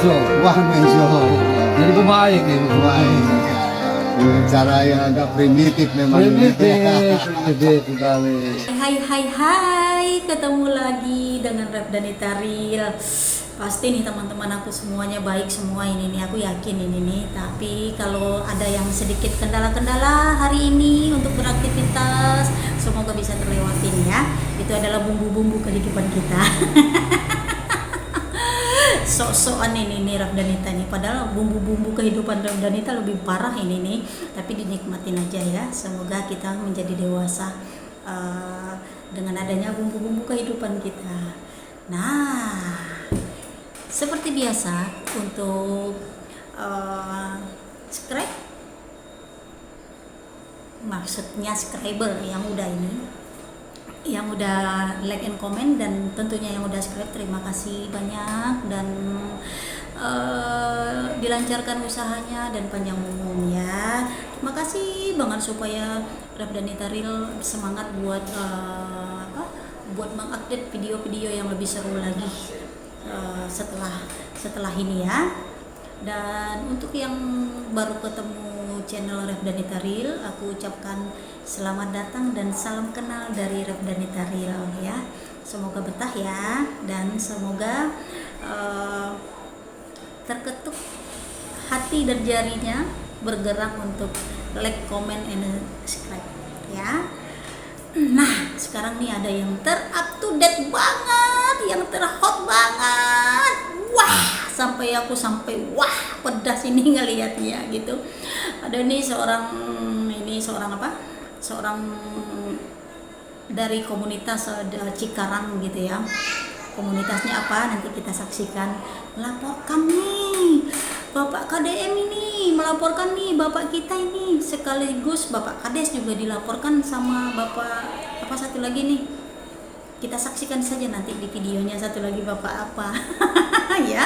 show. One man show. Jadi pemain ini. Pemain. Dengan cara yang agak primitif memang. Primitif sekali. Hai, ketemu lagi dengan Rep Danita Real. Pasti nih teman-teman aku semuanya baik semua ini nih, aku yakin ini nih. Tapi kalau ada yang sedikit kendala-kendala hari ini untuk beraktivitas, semoga bisa terlewatin ya. Itu adalah bumbu-bumbu kehidupan kita. Sok-sokan ini nih Rep Danita nih, padahal bumbu-bumbu kehidupan Rep Danita lebih parah ini nih. Tapi dinikmatin aja ya. Semoga kita menjadi dewasa dengan adanya bumbu-bumbu kehidupan kita. Nah, seperti biasa untuk subscribe, maksudnya subscriber yang udah ini, yang udah like and comment, dan tentunya yang udah subscribe terima kasih banyak, dan dilancarkan usahanya dan panjang umur ya. Terima kasih banget supaya Rep Danita Real semangat buat buat mengupdate video-video yang lebih seru lagi setelah ini ya. Dan untuk yang baru ketemu channel Rep Danita Real, aku ucapkan selamat datang dan salam kenal dari Rep Danita Real ya. Semoga betah ya, dan semoga terketuk hati dan jarinya bergerak untuk like, comment, and subscribe ya. Nah, sekarang nih ada yang up to date banget, yang terhot banget. Wah, sampai wah pedas ini ngelihatnya gitu. Ada nih seorang dari komunitas Cikarang gitu ya. Komunitasnya apa nanti kita saksikan. Melaporkan nih Bapak KDM ini, melaporkan nih Bapak kita ini, sekaligus Bapak Kades juga dilaporkan sama Bapak apa satu lagi nih. Kita saksikan saja nanti di videonya satu lagi Bapak apa. Ya,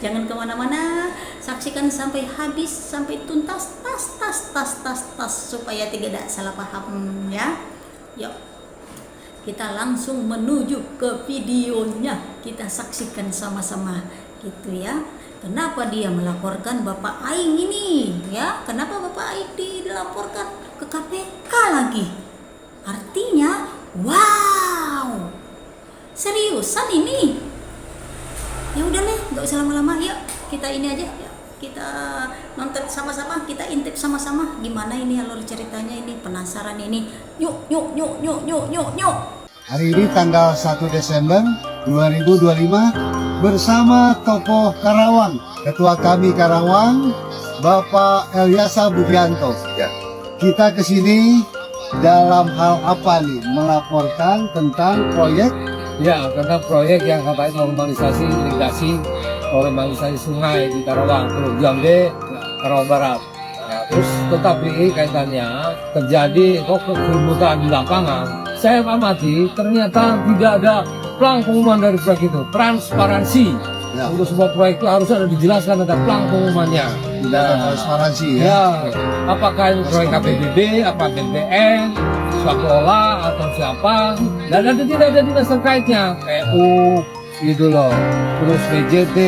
jangan kemana-mana, saksikan sampai habis, sampai tuntas, tas supaya tidak salah paham ya. Yuk, kita langsung menuju ke videonya, kita saksikan sama-sama gitu ya. Kenapa dia melaporkan Bapak Aing ini ya? Kenapa Bapak Aing dilaporkan ke KPK lagi? Artinya, wow, seriusan ini. Ya udah deh, nggak usah lama-lama. Yuk, kita ini aja. Yuk, kita nonton sama-sama, kita intip sama-sama gimana ini alur ceritanya ini. Penasaran ini. Yuk. Hari ini tanggal 1 Desember 2025 bersama tokoh Karawang, ketua kami Karawang, Bapak Elyasa Budianto. Ya. Kita kesini dalam hal apa nih? Melaporkan tentang proyek. Ya, tentang proyek yang katanya normalisasi normalisasi sungai di Karawang, Teluk Jambe, Karawang Barat. Ya, terus tetapi kaitannya terjadi keributan di lapangan. Saya amati ternyata tidak ada plang pengumuman dari proyek itu, transparansi. Ya. Untuk sebuah proyek itu harus ada dijelaskan ada plang pengumumannya. Tidak ada transparansi ya. Ya, apakah ini proyek APBD, apa BPN, Swakelola atau siapa, dan nanti tidak ada dinas terkaitnya, PU gitu loh, terus PJT,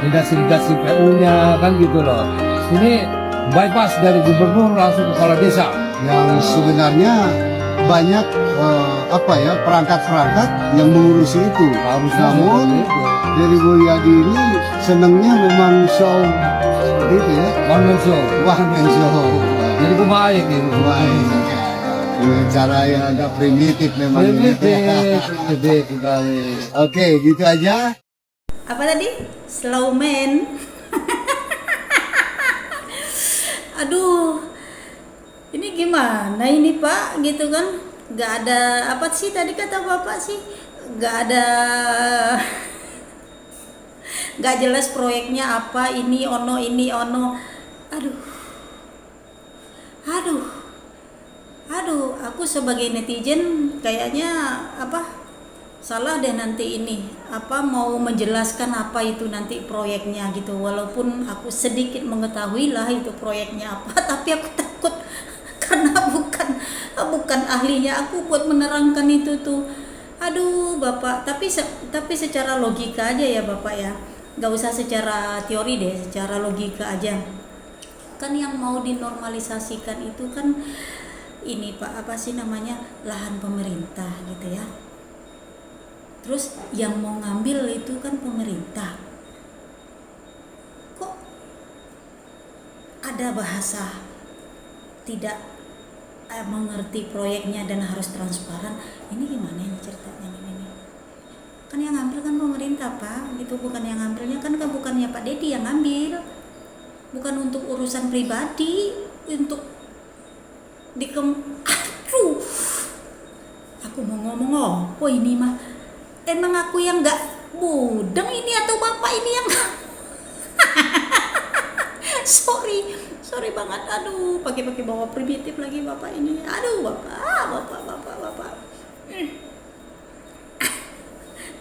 dinas irigasi PU-nya kan gitu loh. Ini bypass dari gubernur langsung ke kepala desa. Yang sebenarnya banyak perangkat-perangkat yang mengurusi itu. Harus namun dari Mulyadi ini senangnya memang show seperti itu ya. One man show. Jadi pemain ini. Pemain. Dengan cara yang agak primitif memang. Primitif sekali. Oke, gitu aja. Apa tadi? Slow man. Aduh, ini gimana ini Pak gitu kan? Gak ada apa sih tadi kata Bapak sih? Gak ada, gak jelas proyeknya apa, ini ono. Aduh, aku sebagai netizen kayaknya salah deh nanti ini mau menjelaskan apa itu nanti proyeknya gitu, walaupun aku sedikit mengetahui lah itu proyeknya apa. Tapi aku takut karena bukan ahlinya aku buat menerangkan itu tuh. Aduh Bapak, tapi secara logika aja ya Bapak ya, nggak usah secara teori deh, secara logika aja. Kan yang mau dinormalisasikan itu kan ini Pak, apa sih namanya, lahan pemerintah gitu ya. Terus yang mau ngambil itu kan pemerintah. Kok ada bahasa tidak mengerti proyeknya dan harus transparan? Ini gimana ini ceritanya ini? Kan yang ngambil kan pemerintah Pak, itu bukan yang ngambilnya kan bukannya Pak Dedi yang ngambil. Bukan untuk urusan pribadi, untuk aduh, aku mau ngomong apa ini mah, emang aku yang nggak mudeng ini atau bapak ini yang sorry banget, aduh pakai bawa primitif lagi bapak ini, aduh bapak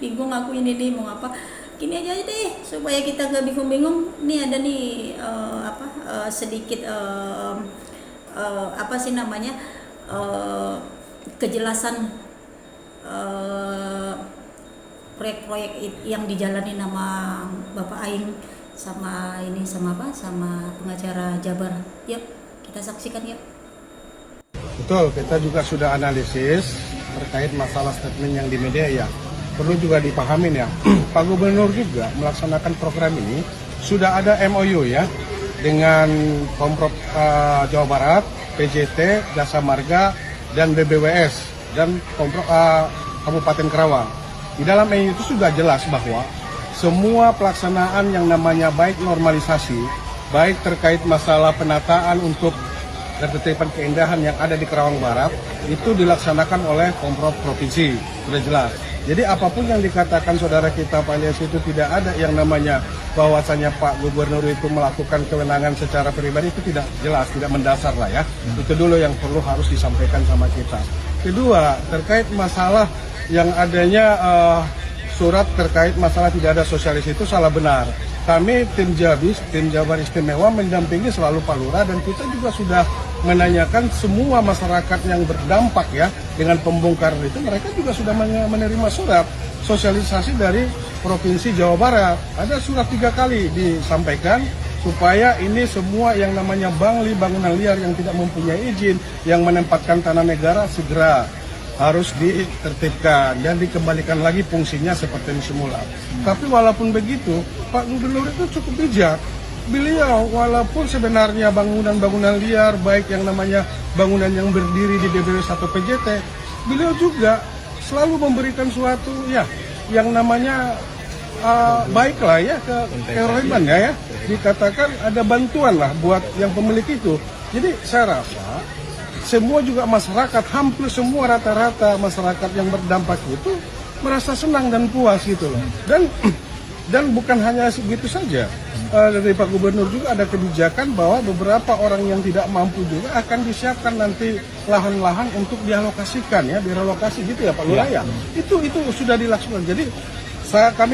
bingung aku ini nih mau apa. Gini aja deh supaya kita nggak bingung-bingung, nih ada nih sedikit apa sih namanya, kejelasan proyek-proyek yang dijalani nama Bapak Aing sama pengacara Jabar. Yuk kita saksikan yuk. Betul, kita juga sudah analisis terkait masalah statement yang di media ya. Perlu juga dipahamin ya, Pak Gubernur juga melaksanakan program ini sudah ada MOU ya dengan Pemprov Jawa Barat, PJT, Jasa Marga, dan BBWS dan Pemprov Kabupaten Karawang. Di dalam MOU itu sudah jelas bahwa semua pelaksanaan yang namanya baik normalisasi, baik terkait masalah penataan untuk ketertiban keindahan yang ada di Karawang Barat itu dilaksanakan oleh Pemprov Provinsi, sudah jelas. Jadi apapun yang dikatakan saudara kita Pak Ilyas itu tidak ada yang namanya bahwasanya Pak Gubernur itu melakukan kewenangan secara pribadi, itu tidak jelas, tidak mendasar lah ya. Itu dulu yang perlu harus disampaikan sama kita. Kedua, terkait masalah yang adanya surat terkait masalah tidak ada sosialis itu salah benar. Kami tim Jabar Istimewa mendampingi selalu Pak Lurah dan kita juga sudah menanyakan semua masyarakat yang berdampak ya dengan pembongkaran itu, mereka juga sudah menerima surat sosialisasi dari Provinsi Jawa Barat. Ada surat 3 kali disampaikan supaya ini semua yang namanya bangli, bangunan liar yang tidak mempunyai izin, yang menempatkan tanah negara segera harus ditertibkan dan dikembalikan lagi fungsinya seperti semula. Tapi walaupun begitu, Pak Gubernur itu cukup bijak. Beliau walaupun sebenarnya bangunan-bangunan liar, baik yang namanya bangunan yang berdiri di BBWS atau PJT, beliau juga selalu memberikan suatu ya yang namanya baiklah ya kerohiban ya. Dikatakan ada bantuan lah buat yang pemilik itu. Jadi saya rasa semua juga masyarakat, hampir semua rata-rata masyarakat yang berdampak itu merasa senang dan puas gitu loh. Dan bukan hanya begitu saja, dari Pak Gubernur juga ada kebijakan bahwa beberapa orang yang tidak mampu juga akan disiapkan nanti lahan-lahan untuk dialokasikan ya, direlokasi gitu ya Pak Lurah ya. Itu sudah dilaksanakan. Jadi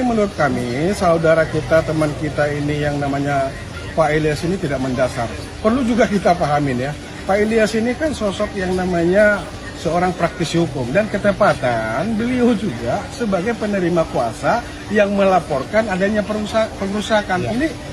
menurut kami saudara kita, teman kita ini yang namanya Pak Ilyas ini tidak mendasar. Perlu juga kita pahamin ya. Pak Ilyas ini kan sosok yang namanya seorang praktisi hukum dan ketepatan beliau juga sebagai penerima kuasa yang melaporkan adanya pengerusakan.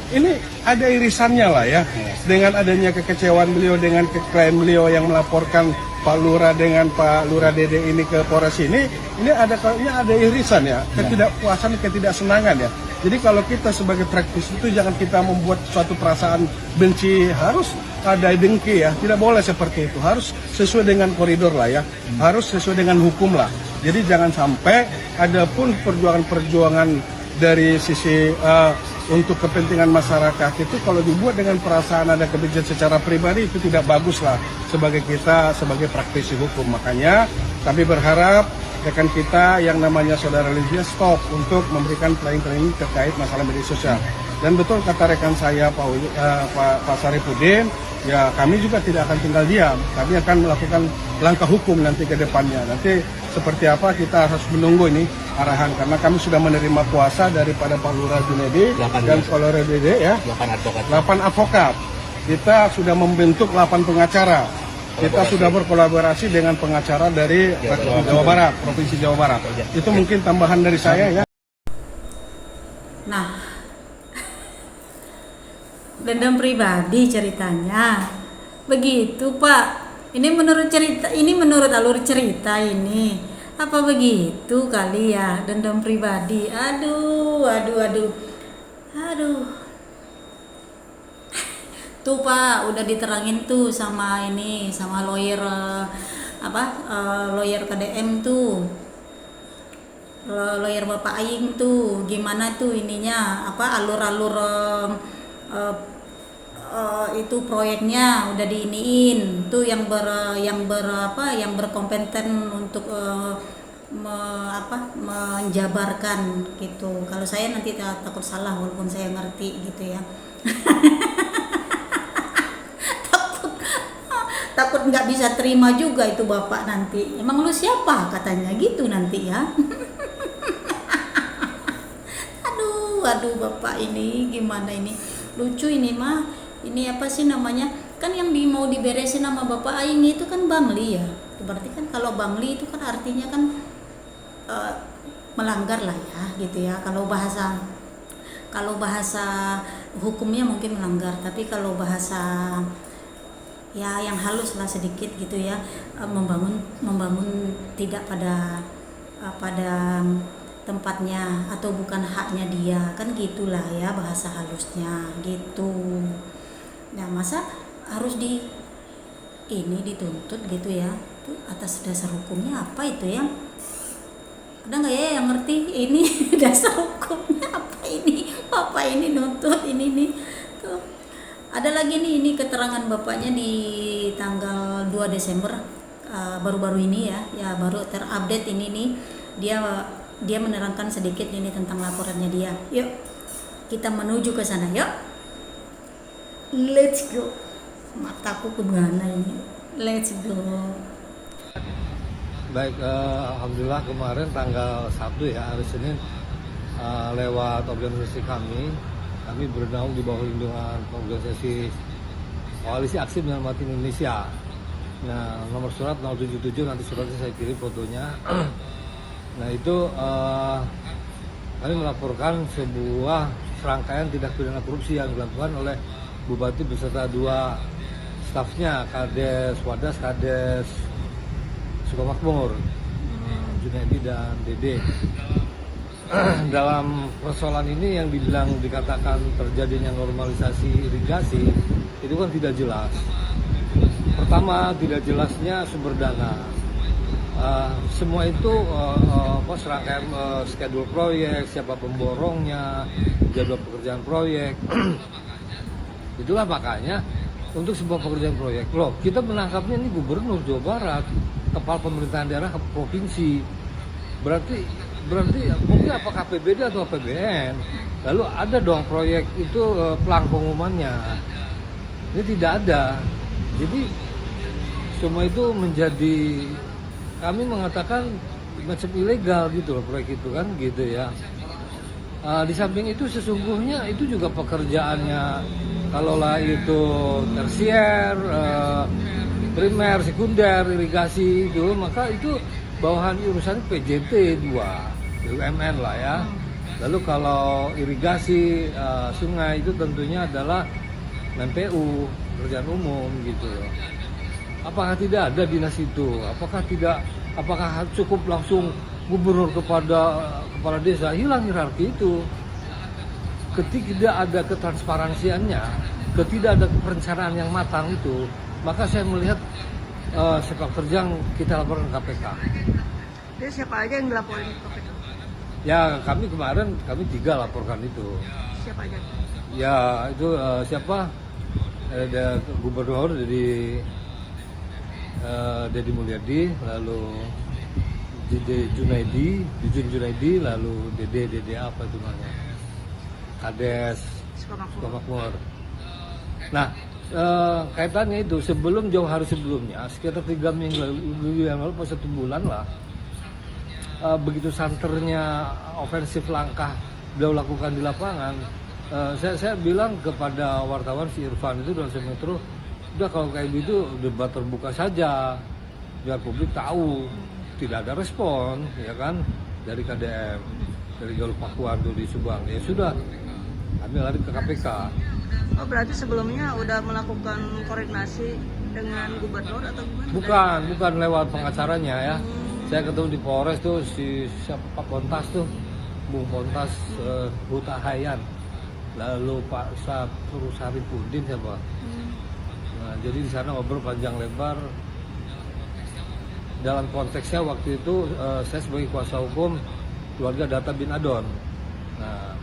Ini ada irisannya lah ya dengan adanya kekecewaan beliau dengan klien beliau yang melaporkan Pak Lurah dengan Pak Lurah Dede ini ke Polres ini ada irisan ya, ketidakpuasan, ketidaksenangan ya. Jadi kalau kita sebagai praktisi itu jangan kita membuat suatu perasaan benci, harus ada dengki ya, tidak boleh seperti itu, harus sesuai dengan koridor lah ya, harus sesuai dengan hukum lah. Jadi jangan sampai ada pun perjuangan dari sisi untuk kepentingan masyarakat itu kalau dibuat dengan perasaan ada kebencian secara pribadi, itu tidak bagus lah sebagai kita sebagai praktisi hukum. Makanya kami berharap rekan kita yang namanya saudara Lydia stop untuk memberikan training terkait masalah media sosial. Dan betul kata rekan saya Pak Saripudin, ya kami juga tidak akan tinggal diam. Kami akan melakukan langkah hukum nanti ke depannya. Nanti seperti apa kita harus menunggu ini arahan, karena kami sudah menerima kuasa daripada Pak Lurah Junedi dan Pak Lurah Dede ya. 8 advokat. Kita sudah membentuk 8 pengacara. Kita sudah berkolaborasi dengan pengacara dari Jawa Barat, Provinsi Jawa Barat. Itu mungkin tambahan dari saya ya. Nah, dendam pribadi ceritanya. Begitu Pak. Ini menurut cerita, ini menurut alur cerita ini. Apa begitu kali ya, dendam pribadi? Aduh. Tuh Pak, udah diterangin tuh sama ini, sama lawyer lawyer KDM tuh. Lawyer Bapak Aing tuh, gimana tuh ininya, alur-alur itu proyeknya udah diiniin tuh yang berkompeten untuk menjabarkan gitu. Kalau saya nanti takut salah walaupun saya ngerti gitu ya. takut nggak bisa terima juga itu bapak nanti. Emang lu siapa katanya gitu nanti ya. aduh bapak ini gimana ini, lucu ini mah. Ini apa sih namanya, kan yang mau diberesin sama Bapak Aing itu kan Bangli ya. Berarti kan kalau Bangli itu kan artinya kan melanggar lah ya gitu ya. Kalau bahasa hukumnya mungkin melanggar, tapi kalau bahasa ya yang halus lah sedikit gitu ya, membangun tidak pada tempatnya atau bukan haknya dia, kan gitulah ya bahasa halusnya gitu. Nah masa harus dituntut gitu ya, tuh atas dasar hukumnya apa itu ya? Ada nggak ya yang ngerti ini dasar hukumnya apa ini? Bapak ini nuntut ini nih tuh. Ada lagi nih, ini keterangan bapaknya di tanggal 2 Desember baru-baru ini ya baru terupdate ini nih. Dia menerangkan sedikit ini tentang laporannya dia. Yuk kita menuju ke sana yuk. Let's go. Mataku kemana ini? Let's go. Baik, alhamdulillah kemarin tanggal 1 ya, hari Senin, lewat organisasi kami bernaung di bawah lindungan organisasi Koalisi Aksi Menyelamatkan Indonesia. Nah, nomor surat 077, nanti suratnya saya kirim fotonya. Nah itu kami melaporkan sebuah serangkaian tindak pidana korupsi yang dilakukan oleh Bupati beserta 2 stafnya, Kades Wadas, Kades Sukamakmur, Junaidi dan Dede. Dalam persoalan ini yang dikatakan terjadinya normalisasi irigasi itu kan tidak jelas. Pertama, tidak jelasnya sumber dana. Semua itu serangkaian schedule proyek, siapa pemborongnya, jadwal pekerjaan proyek. Itulah makanya untuk sebuah pekerjaan proyek, loh kita menangkapnya ini Gubernur Jawa Barat, kepala pemerintahan daerah provinsi, berarti mungkin apakah APBD atau APBN, lalu ada dong proyek itu pelang pengumumannya, ini tidak ada. Jadi semua itu menjadi, kami mengatakan macam ilegal gitu loh proyek itu kan gitu ya. Di samping itu sesungguhnya itu juga pekerjaannya, kalaulah itu tersier, primer, sekunder, irigasi itu, maka itu bawahan urusan PJT 2, BUMN lah ya. Lalu kalau irigasi sungai itu tentunya adalah MPU, pekerjaan umum gitu loh. Apakah tidak ada dinas itu? Apakah cukup langsung gubernur kepada kepala desa? Hilang hierarki itu. Ketika tidak ada ketransparansiannya, ketika ada perencanaan yang matang itu, maka saya melihat sepak terjang kita laporkan KPK. Jadi siapa aja yang dilaporin KPK? Ya kami kemarin 3 laporkan itu. Siapa aja? Ya itu siapa? Ada gubernur Deddy Mulyadi, lalu Jun Junaidi, lalu Dede apa itu namanya, Kades Sukamakmur. Nah kaitannya itu jauh hari sebelumnya, sekitar 3 minggu yang lalu, pas 1 bulan lah, begitu santernya ofensif langkah beliau lakukan di lapangan, saya bilang kepada wartawan si Irfan itu dalam Metro, udah kalau kayak gitu debat terbuka saja biar publik tahu. Tidak ada respon ya kan dari KDM, dari Galuh Pakuan di Subang. Ya sudah, kami lari ke KPK. Oh berarti sebelumnya udah melakukan koordinasi dengan gubernur atau gimana? Bukan lewat pengacaranya ya. Saya ketemu di Polres tuh si siapa Pak Pontas tuh, Bung Pontas Huta Hayan. Lalu Pak Sapru Saripudin siapa? Nah, jadi di sana ngobrol panjang lebar. Dalam konteksnya waktu itu saya sebagai kuasa hukum keluarga Data bin Adon. Nah,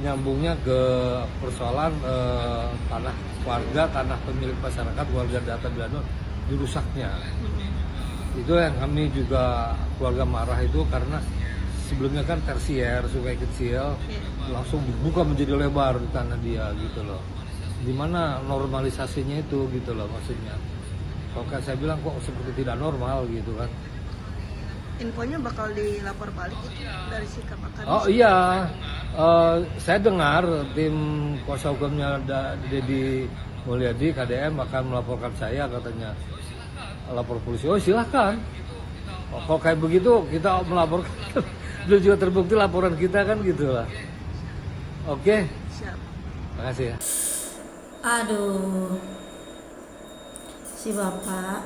nyambungnya ke persoalan tanah warga, tanah pemilik masyarakat warga Data bin Adon dirusaknya. Itu yang kami juga keluarga marah itu karena sebelumnya kan tersier, sungai kecil langsung dibuka menjadi lebar di tanah dia gitu loh. Dimana normalisasinya itu gitu loh maksudnya. Kalau kan saya bilang kok seperti tidak normal gitu kan. Infonya bakal dilapor balik itu dari sikap akademisi. Oh iya, saya dengar tim kuasa hukumnya Deddy Mulyadi KDM akan melaporkan saya katanya. Lapor polisi, oh silahkan. Kalau kayak begitu kita melaporkan, belum juga terbukti laporan kita kan gitu lah. Oke, Siap. makasih ya. Aduh, si bapak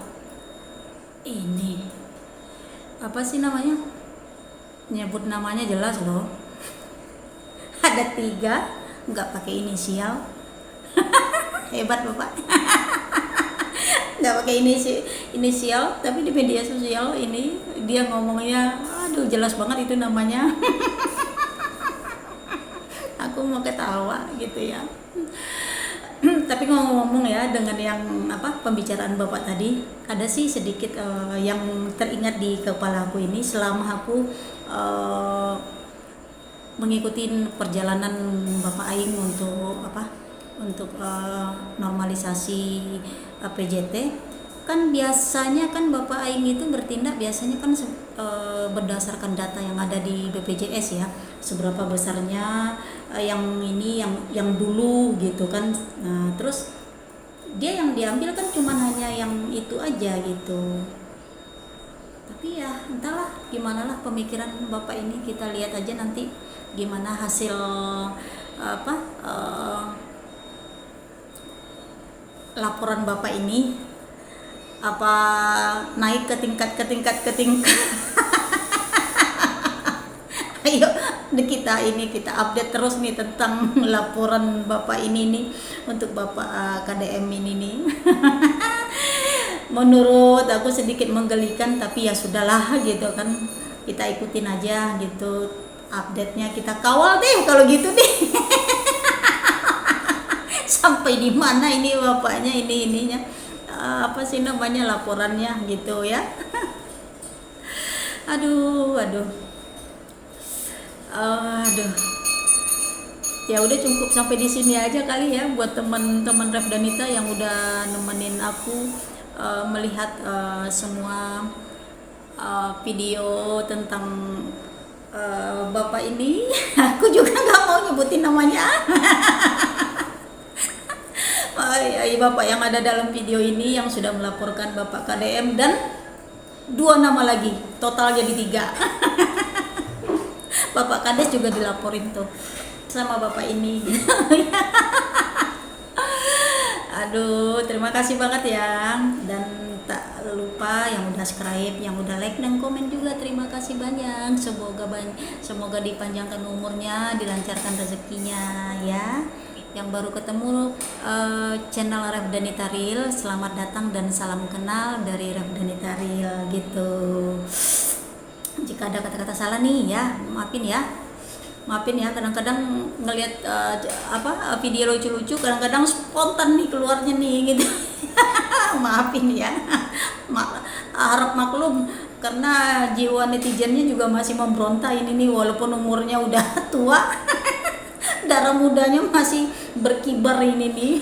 ini apa sih namanya? Nyebut namanya jelas loh. Ada 3, nggak pakai inisial. Hebat bapak. Nggak pakai inisial, tapi di media sosial ini dia ngomongnya, aduh jelas banget itu namanya. Aku mau ketawa gitu ya. Tapi ngomong-ngomong ya, dengan yang pembicaraan bapak tadi, ada sih sedikit yang teringat di kepala aku ini selama aku mengikuti perjalanan bapak Aing untuk normalisasi PJT. Kan biasanya kan bapak Aing itu bertindak biasanya kan berdasarkan data yang ada di BPJS ya, seberapa besarnya yang dulu gitu kan. Nah terus dia yang diambil kan cuma hanya yang itu aja gitu. Tapi ya entahlah gimana lah pemikiran bapak ini, kita lihat aja nanti gimana hasil laporan bapak ini, apa naik ke tingkat. Ayo kita update terus nih tentang laporan bapak ini nih untuk bapak KDM ini nih. Menurut aku sedikit menggelikan, tapi ya sudahlah gitu kan, kita ikutin aja gitu update-nya, kita kawal deh kalau gitu deh. Sampai di mana ini bapaknya ininya apa sih namanya laporannya gitu ya. Aduh. Ya udah cukup sampai di sini aja kali ya buat teman-teman Revdanita yang udah nemenin aku melihat semua video tentang bapak ini. Aku juga nggak mau nyebutin namanya. Bapak yang ada dalam video ini yang sudah melaporkan bapak KDM dan 2 nama lagi, total jadi 3. Bapak Kades juga dilaporin tuh sama bapak ini. Aduh, terima kasih banget ya, dan tak lupa yang udah subscribe, yang udah like dan komen juga, terima kasih banyak. Semoga dipanjangkan umurnya, dilancarkan rezekinya ya. Yang baru ketemu channel Revdanita Real, selamat datang dan salam kenal dari Revdanita Real gitu. Jika ada kata-kata salah nih ya, maafin ya. Kadang-kadang ngelihat video lucu-lucu, kadang-kadang spontan nih keluarnya nih gitu. Maafin ya. Harap maklum karena jiwa netizennya juga masih memberontak ini nih, walaupun umurnya udah tua. Darah mudanya masih berkibar ini nih.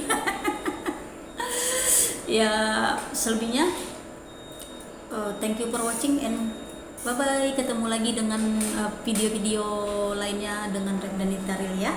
Ya selebihnya thank you for watching and bye bye. Ketemu lagi dengan video-video lainnya dengan Revdanita Real ya.